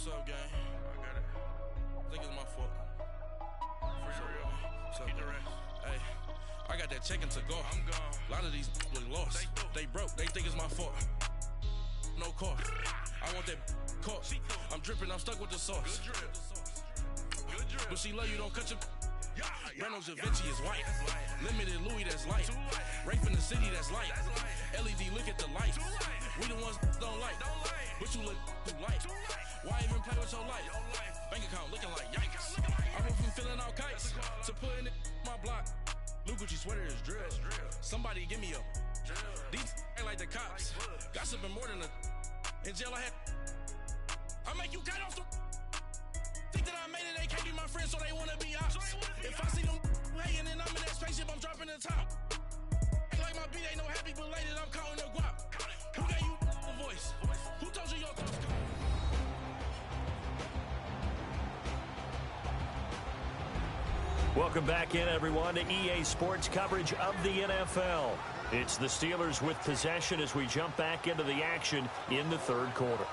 What's up, gang? I got it. I think it's my fault. For real. Keep the rest. Hey, I got that checking to go. I'm gone. A lot of these look lost. They broke. They think it's my fault. No car. I want that caught. I'm dripping. I'm stuck with the sauce. Good drip. Good drip. But she love you. Don't cut your. Reynolds Da Vinci is white. Limited Louis, that's light. Rape in the city, that's light. LED, look at the light. We the ones don't like. But you look too light. Why even play with your life? Bank account looking like yikes. I went from feeling all kites to putting it in my block. Blue Gucci sweater is drill. Somebody give me a. These ain't like the cops. Gossiping more than a. In jail I had. I make you cut off the. Think that I made it, they can't be my friends, so they wanna be ops. If I see them hating and I'm in that spaceship, I'm dropping the top. Ain't like my beat, ain't no happy belated, I'm counting the guap. Who gave you the voice? Who told you your thoughts? Welcome back in, everyone, to EA Sports coverage of the NFL. It's the Steelers with possession as we jump back into the action in the third quarter.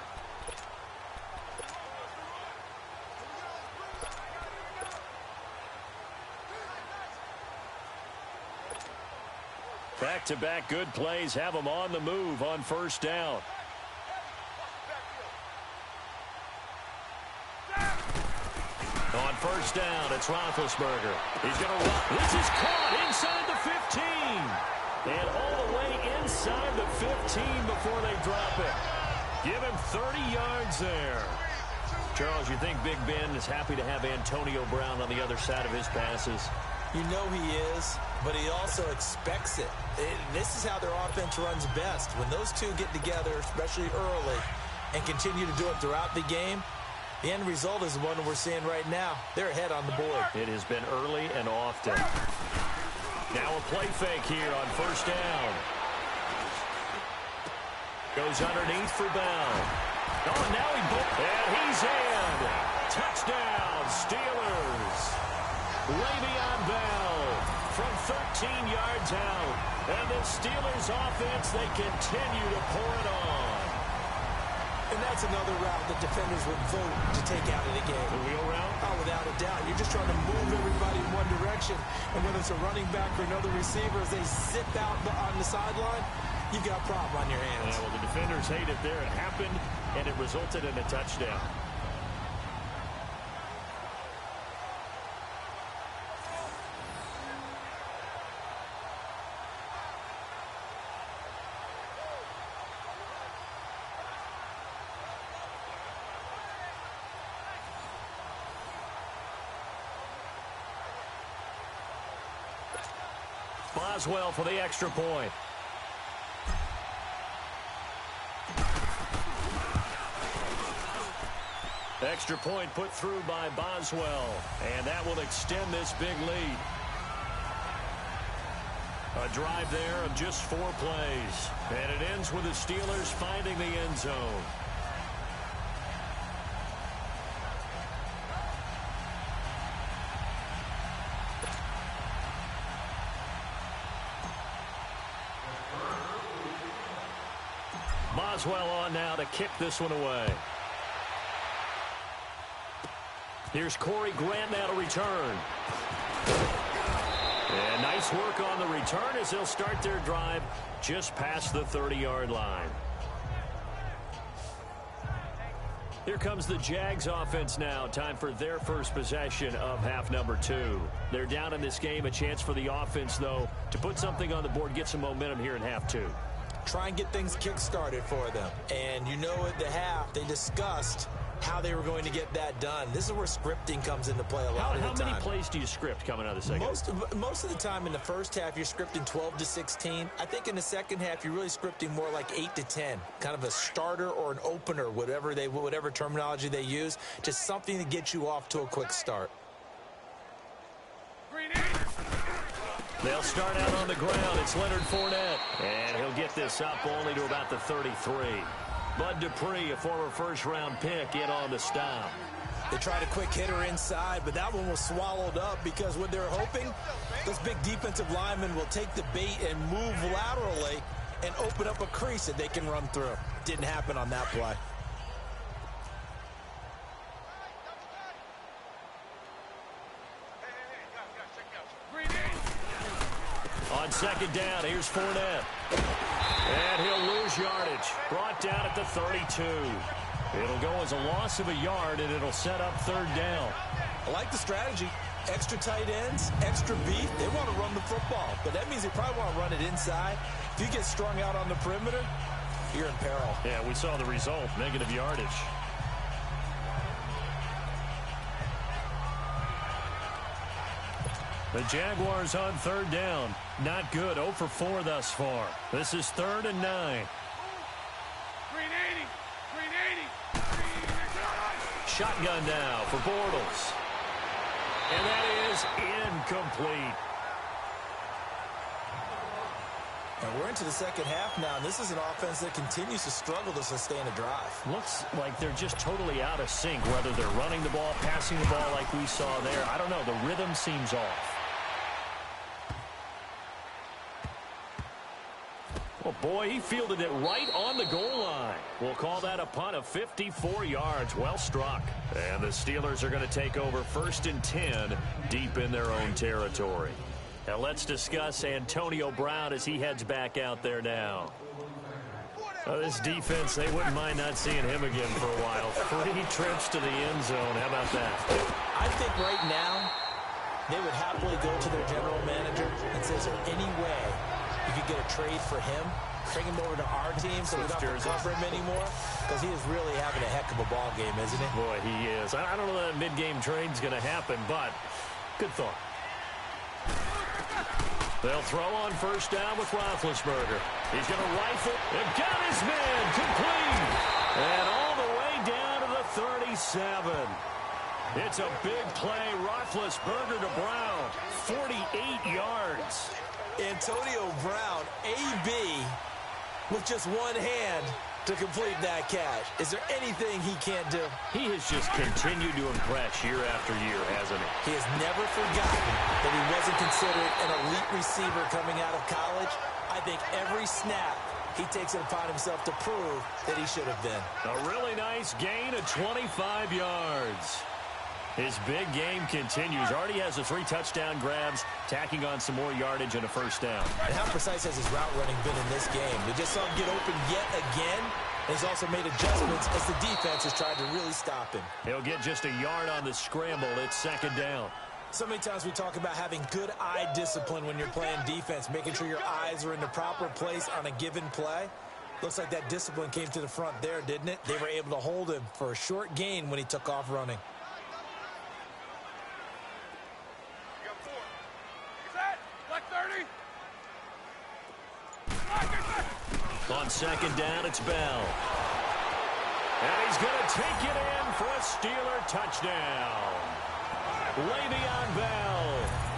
Back-to-back good plays have them on the move on first down. On first down, it's Roethlisberger. He's going to run. This is caught inside the 15. And all the way inside the 15 before they drop it. Give him 30 yards there. Charles, you think Big Ben is happy to have Antonio Brown on the other side of his passes? You know he is, but he also expects it. This is how their offense runs best. When those two get together, especially early, and continue to do it throughout the game, the end result is the one we're seeing right now. They're ahead on the board. It has been early and often. Now a play fake here on first down. Goes underneath for Bell. Oh, now and he's in. Touchdown, Steelers. Le'Veon Bell from 13 yards out. And the Steelers offense, they continue to pour it on. And that's another route that defenders would vote to take out of the game. The wheel route? Oh, without a doubt. You're just trying to move everybody in one direction. And whether it's a running back or another receiver, as they zip out on the sideline, you've got a problem on your hands. Yeah, well, the defenders hate it there. It happened, and it resulted in a touchdown. Boswell for the extra point. Extra point put through by Boswell, and that will extend this big lead. A drive there of just 4 plays, and it ends with the Steelers finding the end zone. Boswell on now to kick this one away. Here's Corey Grant now to return. And nice work on the return as they'll start their drive just past the 30-yard line. Here comes the Jags offense now. Time for their first possession of half number 2. They're down in this game. A chance for the offense, though, to put something on the board, get some momentum here in half 2. Try and get things kick-started for them. And you know at the half, they discussed how they were going to get that done. This is where scripting comes into play a lot of the time. How many plays do you script coming out of the second? Most of the time in the first half, you're scripting 12 to 16. I think in the second half, you're really scripting more like 8 to 10. Kind of a starter or an opener, whatever terminology they use. Just something to get you off to a quick start. They'll start out on the ground. It's Leonard Fournette. And he'll get this up only to about the 33. Bud Dupree, a former first-round pick, in on the stop. They tried a quick hitter inside, but that one was swallowed up because what they're hoping, those big defensive linemen will take the bait and move laterally and open up a crease that they can run through. Didn't happen on that play. On second down, here's Fournette. And he'll lose yardage. Brought down at the 32. It'll go as a loss of a yard, and it'll set up third down. I like the strategy. Extra tight ends, extra beef. They want to run the football, but that means they probably want to run it inside. If you get strung out on the perimeter, you're in peril. Yeah, we saw the result, negative yardage. The Jaguars on third down. Not good. 0 for 4 thus far. This is 3rd and 9. Shotgun now for Bortles. And that is incomplete. And we're into the second half now, and this is an offense that continues to struggle to sustain a drive. Looks like they're just totally out of sync, whether they're running the ball, passing the ball like we saw there. I don't know. The rhythm seems off. Oh, boy, he fielded it right on the goal line. We'll call that a punt of 54 yards. Well struck. And the Steelers are going to take over 1st and 10 deep in their own territory. Now let's discuss Antonio Brown as he heads back out there now. This defense, they wouldn't mind not seeing him again for a while. 3 trips to the end zone. How about that? I think right now they would happily go to their general manager and say, is there any way you could get a trade for him, bring him over to our team so we don't have to cover him anymore? Because he is really having a heck of a ball game, isn't he? Boy, he is. I don't know that mid-game trade's going to happen, but good thought. They'll throw on first down with Roethlisberger. He's going to rifle. They've got his man complete. And all the way down to the 37. It's a big play. Roethlisberger to Brown. 48 yards. Antonio Brown, AB, with just one hand to complete that catch. Is there anything he can't do? He has just continued to impress year after year, hasn't he? He has never forgotten that he wasn't considered an elite receiver coming out of college. I think every snap he takes it upon himself to prove that he should have been. A really nice gain of 25 yards. His big game continues. Already has the 3 touchdown grabs, tacking on some more yardage and a first down. And how precise has his route running been in this game? We just saw him get open yet again. And he's also made adjustments as the defense has tried to really stop him. He'll get just a yard on the scramble. It's 2nd down. So many times we talk about having good eye discipline when you're playing defense, making sure your eyes are in the proper place on a given play. Looks like that discipline came to the front there, didn't it? They were able to hold him for a short gain when he took off running. On 2nd down, it's Bell. And he's going to take it in for a Steeler touchdown. Le'Veon Bell,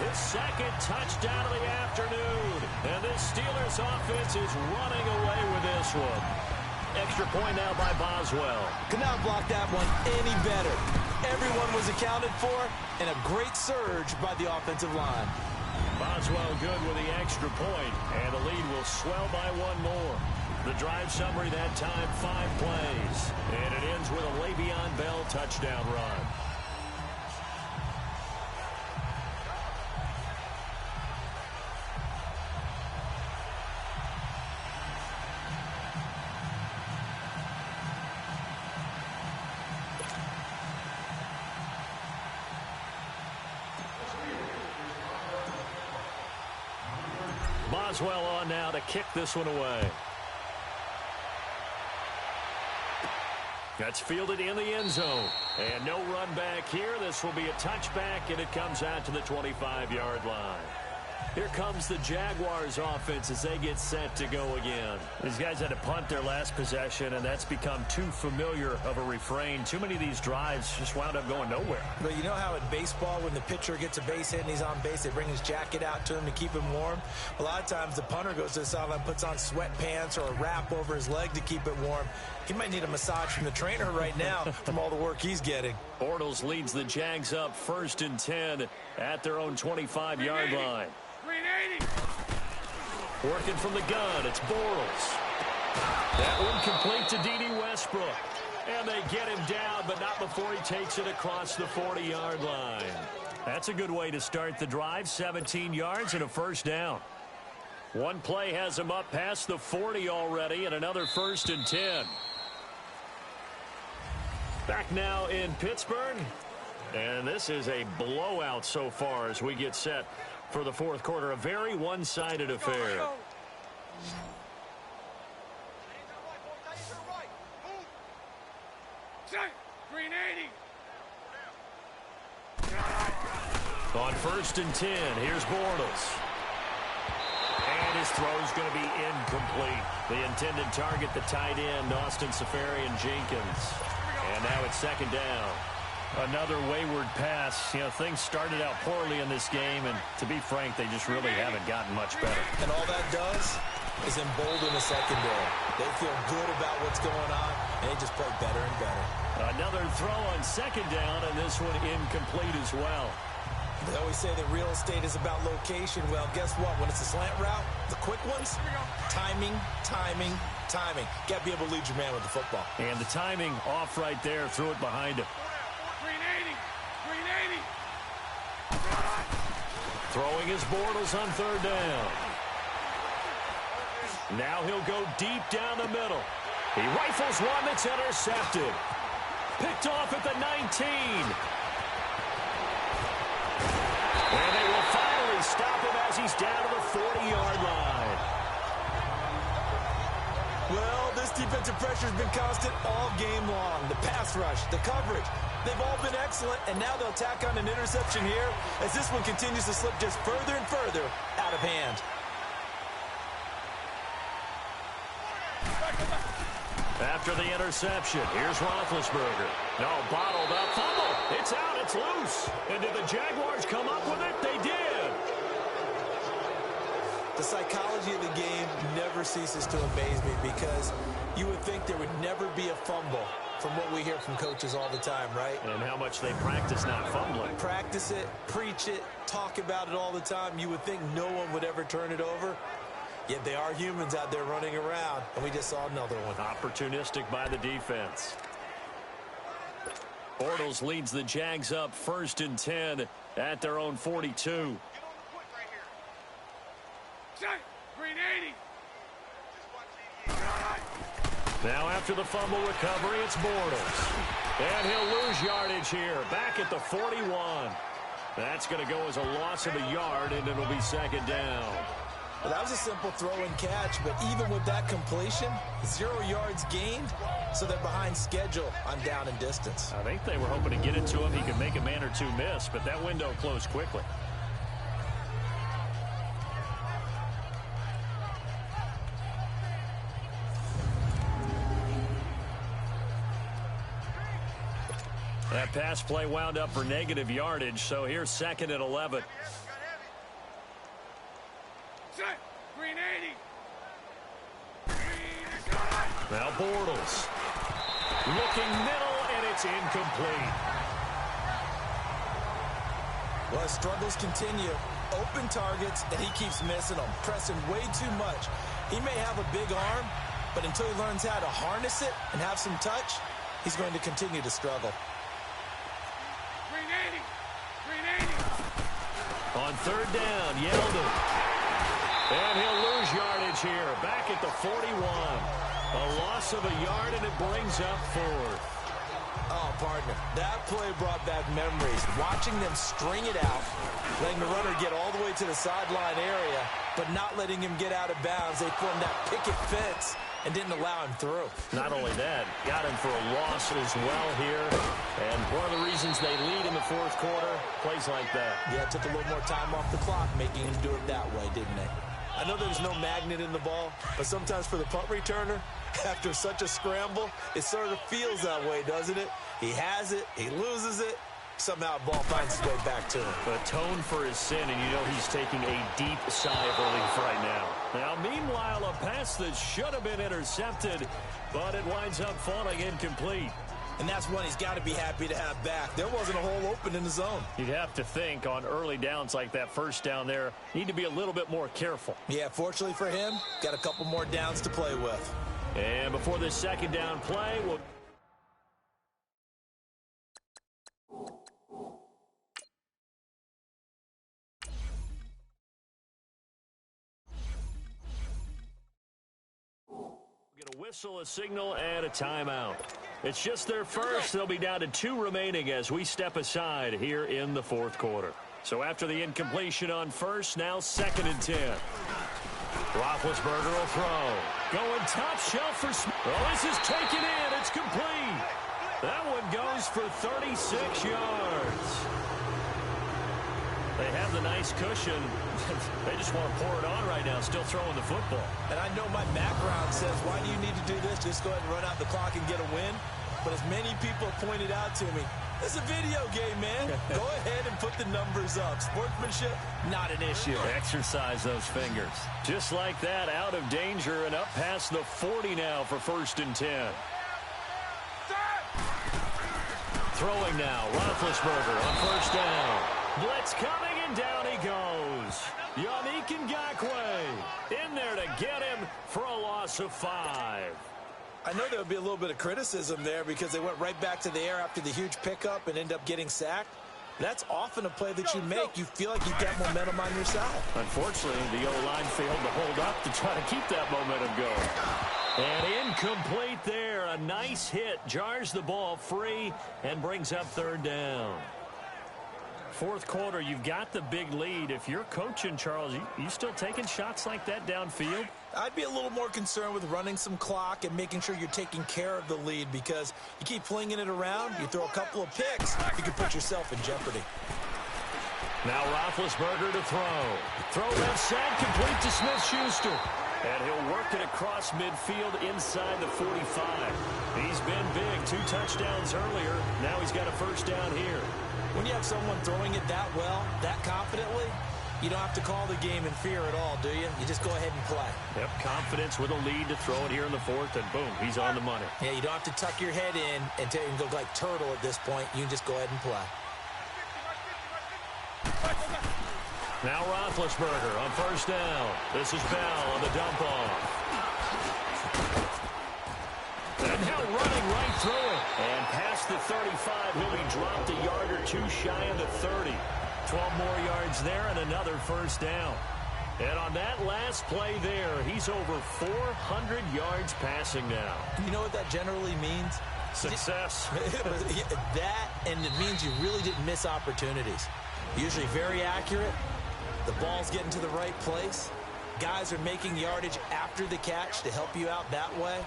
his 2nd touchdown of the afternoon. And this Steelers offense is running away with this one. Extra point now by Boswell. Could not block that one any better. Everyone was accounted for, and a great surge by the offensive line. Boswell good with the extra point, and the lead will swell by 1 more. The drive summary that time, 5 plays. And it ends with a Le'Veon Bell touchdown run. Boswell on now to kick this one away. That's fielded in the end zone. And no run back here. This will be a touchback, and it comes out to the 25-yard line. Here comes the Jaguars offense as they get set to go again. These guys had to punt their last possession, and that's become too familiar of a refrain. Too many of these drives just wound up going nowhere. But you know how in baseball, when the pitcher gets a base hit and he's on base, they bring his jacket out to him to keep him warm? A lot of times the punter goes to the sideline, puts on sweatpants or a wrap over his leg to keep it warm. He might need a massage from the trainer right now from all the work he's getting. Bortles leads the Jags up 1st and 10 at their own 25-yard line. Working from the gun, it's Bortles. That one complete to D.D. Westbrook. And they get him down, but not before he takes it across the 40-yard line. That's a good way to start the drive, 17 yards and a first down. One play has him up past the 40 already, and another 1st and 10. Back now in Pittsburgh, and this is a blowout so far as we get set for the fourth quarter. A very one-sided affair. On 1st and 10, here's Bortles. And his throw's going to be incomplete. The intended target, the tight end, Austin Seferian-Jenkins. And now it's 2nd down. Another wayward pass. You know, things started out poorly in this game, and to be frank, they just really haven't gotten much better. And all that does is embolden the secondary. They feel good about what's going on, and they just play better and better. Another throw on 2nd down, and this one incomplete as well. They always say that real estate is about location. Well, guess what? When it's a slant route, the quick ones, timing, timing, timing. Got to be able to lead your man with the football. And the timing off right there, threw it behind him. Green 80. Green 80. Throwing his Bortles on 3rd down. Now he'll go deep down the middle. He rifles one that's intercepted. Picked off at the 19. And they will finally stop him as he's down to the 40-yard line. Well, this defensive pressure has been constant all game long. The pass rush, the coverage, they've all been excellent, and now they'll tack on an interception here as this one continues to slip just further and further out of hand. After the interception, here's Roethlisberger. No, bottled up, fumble. It's out, it's loose. And did the Jaguars come up with it? They did. The psychology of the game never ceases to amaze me because you would think there would never be a fumble from what we hear from coaches all the time, right? And how much they practice not fumbling. Practice it, preach it, talk about it all the time. You would think no one would ever turn it over. Yet they are humans out there running around, and we just saw another one. Opportunistic by the defense. Bortles leads the Jags up 1st and 10 at their own 42. Green 80. Now after the fumble recovery, it's Bortles. And he'll lose yardage here, back at the 41. That's going to go as a loss of a yard, and it'll be 2nd down. Well, that was a simple throw and catch, but even with that completion, 0 yards gained, so they're behind schedule on down and distance. I think they were hoping to get it to him. He could make a man or two miss, but that window closed quickly. That pass play wound up for negative yardage, so here's 2nd and 11. Green 80. Now Bortles. Looking middle, and it's incomplete. Well, his struggles continue. Open targets, and he keeps missing them, pressing way too much. He may have a big arm, but until he learns how to harness it and have some touch, he's going to continue to struggle. Green 80. Green 80. On 3rd down, Yeldon. And he'll lose yardage here, back at the 41. A loss of a yard, and it brings up 4th. Oh, partner, that play brought back memories. Watching them string it out, letting the runner get all the way to the sideline area, but not letting him get out of bounds. They formed that picket fence and didn't allow him through. Not only that, got him for a loss as well here. And one of the reasons they lead in the 4th quarter, plays like that. Yeah, it took a little more time off the clock, making him do it that way, didn't they? I know there's no magnet in the ball, but sometimes for the punt returner, after such a scramble, it sort of feels that way, doesn't it? He has it, he loses it, somehow the ball finds its way back to him. Atone for his sin, and you know he's taking a deep sigh of relief right now. Now, meanwhile, a pass that should have been intercepted, but it winds up falling incomplete. And that's one he's got to be happy to have back. There wasn't a hole open in the zone. You'd have to think on early downs like that 1st down there, need to be a little bit more careful. Yeah, fortunately for him, got a couple more downs to play with. And before this 2nd down play, we'll... whistle, a signal, and a timeout. It's just their first. They'll be down to 2 remaining as we step aside here in the fourth quarter. So after the incompletion on first, now 2nd and 10. Roethlisberger will throw. Going top shelf for Smith. Oh, this is taken in. It's complete. That one goes for 36 yards. They have the nice cushion. They just want to pour it on right now, still throwing the football. And I know my background says, why do you need to do this? Just go ahead and run out the clock and get a win. But as many people pointed out to me, it's a video game, man. Go ahead and put the numbers up. Sportsmanship, not an issue. Exercise those fingers. Just like that, out of danger and up past the 40 now for 1st and 10. Throwing now, Roethlisberger on 1st down. Blitz coming, and down he goes. Yannick Ngakoue in there to get him for a loss of 5. I know there would be a little bit of criticism there because they went right back to the air after the huge pickup and end up getting sacked. That's often a play that you make. You feel like you've got momentum on your side. Unfortunately, the O-line failed to hold up to try to keep that momentum going. And incomplete there. A nice hit. Jars the ball free and brings up 3rd down. Fourth quarter, you've got the big lead. If you're coaching, Charles, you still taking shots like that downfield? I'd be a little more concerned with running some clock and making sure you're taking care of the lead, because you keep flinging it around, you throw a couple of picks, you can put yourself in jeopardy. Now Roethlisberger to throw. Throw left side, complete to Smith-Schuster. And he'll work it across midfield inside the 45. He's been big. 2 touchdowns earlier. Now he's got a 1st down here. When you have someone throwing it that well, that confidently, you don't have to call the game in fear at all, do you? You just go ahead and play. Yep, confidence with a lead to throw it here in the 4th, and boom, he's on the money. Yeah, you don't have to tuck your head in and look like turtle at this point. You can just go ahead and play. Now Roethlisberger on 1st down. This is Bell on the dump off. And now running right through it. And past the 35, he'll be dropped a yard or 2 shy of the 30. 12 more yards there and another 1st down. And on that last play there, he's over 400 yards passing now. You know what that generally means? Success. That, and it means you really didn't miss opportunities. Usually very accurate. The ball's getting to the right place. Guys are making yardage after the catch to help you out that way.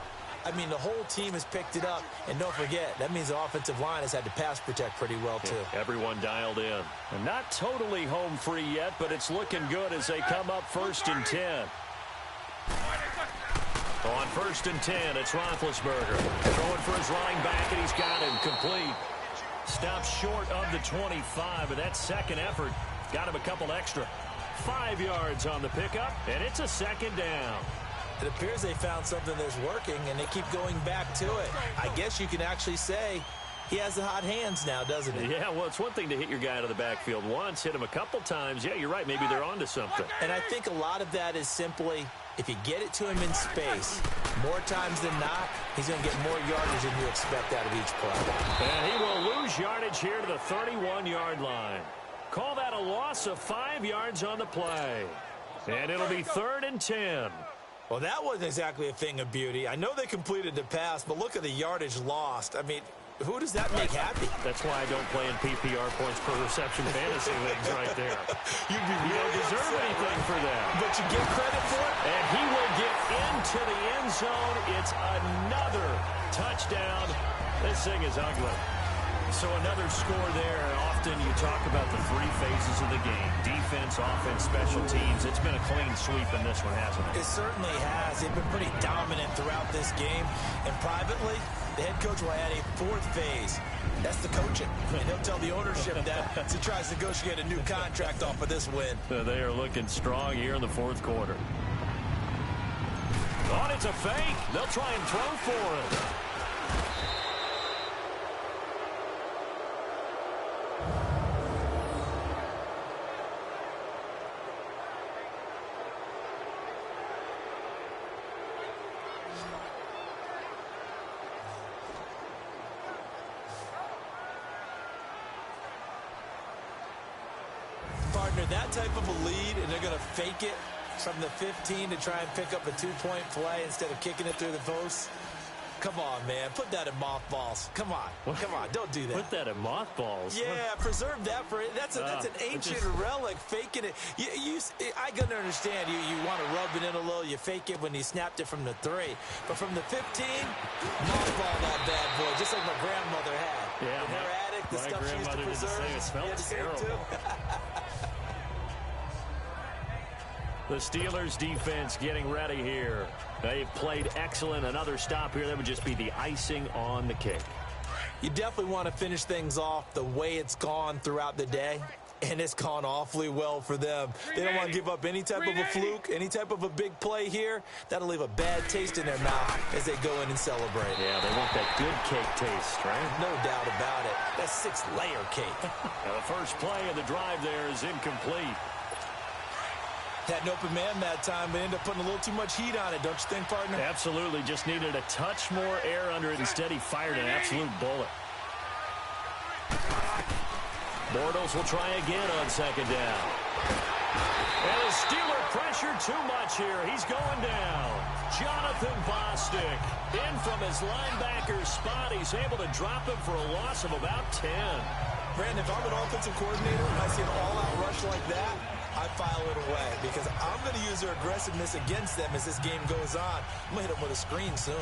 I mean, the whole team has picked it up. And don't forget, that means the offensive line has had to pass protect pretty well, too. Yeah, everyone dialed in. And not totally home free yet, but it's looking good as they come up 1st and 10. On 1st and 10, it's Roethlisberger. Throwing for his running back, and he's got him complete. Stopped short of the 25, but that second effort got him a couple extra. 5 yards on the pickup, and it's a 2nd down. It appears they found something that's working, and they keep going back to it. I guess you can actually say he has the hot hands now, doesn't he? Yeah, well, it's one thing to hit your guy out of the backfield once, hit him a couple times. Yeah, you're right. Maybe they're onto something. And I think a lot of that is simply, if you get it to him in space, more times than not, he's going to get more yardage than you expect out of each play. And he will lose yardage here to the 31-yard line. Call that a loss of 5 yards on the play. And it'll be 3rd and 10. Well, that wasn't exactly a thing of beauty. I know they completed the pass, but look at the yardage lost. I mean, who does that make happy? That's why I don't play in PPR points per reception fantasy leagues right there. You don't deserve anything for that. But you get credit for it? And he will get into the end zone. It's another touchdown. This thing is ugly. So another score there. Often you talk about the 3 phases of the game. Defense, offense, special teams. It's been a clean sweep in this one, hasn't it? It certainly has. They've been pretty dominant throughout this game. And privately, the head coach will add a 4th phase. That's the coaching. And he'll tell the ownership that as he tries to negotiate a new contract off of this win. They are looking strong here in the 4th quarter. Oh, it's a fake. They'll try and throw for it. Partner, that type of a lead, and they're going to fake it From the 15 to try and pick up a 2-point play instead of kicking it through the post. Come on, man. Put that in mothballs. Come on. Come on. Don't do that. Put that in mothballs? Yeah, preserve that for it. That's an ancient relic. Faking it. I can understand. You want to rub it in a little. You fake it when you snapped it from the 3. But from the 15, mothball that bad boy, just like my grandmother had. Yeah, in her attic, the stuff she used to preserve. It smells terrible. The Steelers defense getting ready here. They've played excellent. Another stop here. That would just be the icing on the cake. You definitely want to finish things off the way it's gone throughout the day, and it's gone awfully well for them. They don't want to give up any type of a fluke, any type of a big play here. That'll leave a bad taste in their mouth as they go in and celebrate. Yeah, they want that good cake taste, right? No doubt about it. That's 6-layer cake. Now, the first play of the drive there is incomplete. Had an open man that time, but ended up putting a little too much heat on it, don't you think, partner? Absolutely. Just needed a touch more air under it. Instead, he fired an absolute bullet. Bortles will try again on second down. And the Steeler pressure too much here. He's going down. Jonathan Bostic in from his linebacker spot. He's able to drop him for a loss of about 10. Brandon, if I'm an offensive coordinator and I see an all-out rush like that, I file it away because I'm going to use their aggressiveness against them as this game goes on. I'm going to hit them with a screen soon.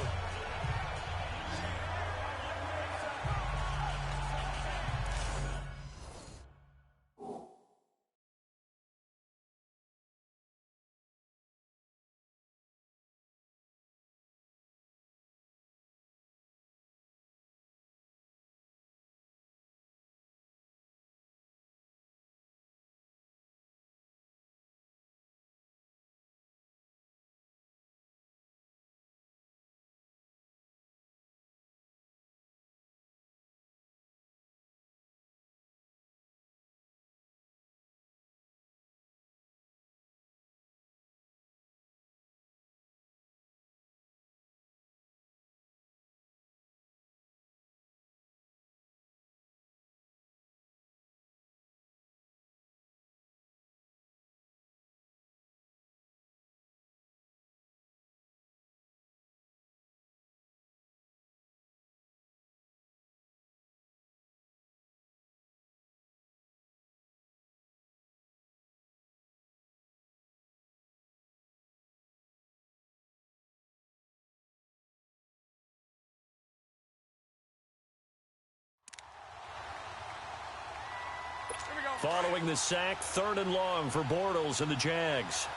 Following the sack, 3rd and long for Bortles and the Jags.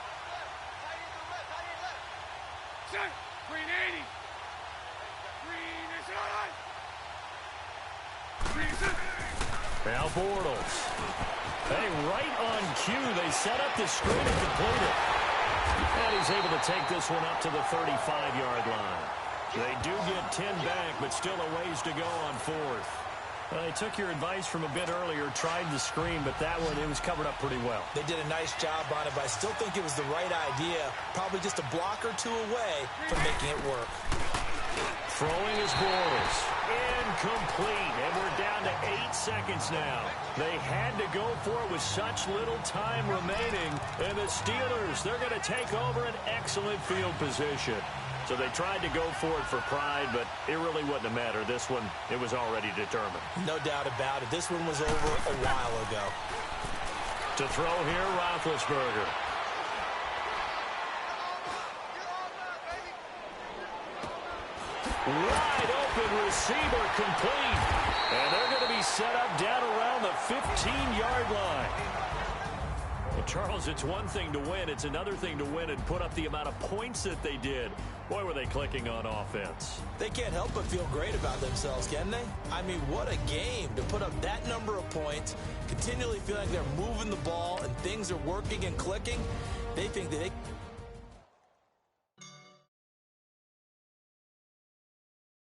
Now Bortles. Hey, right on cue. They set up the screen and complete it. And he's able to take this one up to the 35-yard line. They do get 10 back, but still a ways to go on 4th. I took your advice from a bit earlier, tried the screen, but that one, it was covered up pretty well. They did a nice job on it, but I still think it was the right idea. Probably just a block or two away from making it work. Throwing is Bortles. Incomplete. And we're down to 8 seconds now. They had to go for it with such little time remaining. And the Steelers, they're going to take over an excellent field position. So they tried to go for it for pride, but it really wouldn't have mattered. This one, it was already determined. No doubt about it. This one was over a while ago. To throw here, Roethlisberger. Wide open receiver complete. And they're going to be set up down around the 15-yard line. Well, Charles, it's one thing to win. It's another thing to win and put up the amount of points that they did. Boy, were they clicking on offense. They can't help but feel great about themselves, can they? I mean, what a game to put up that number of points, continually feel like they're moving the ball and things are working and clicking. They think that they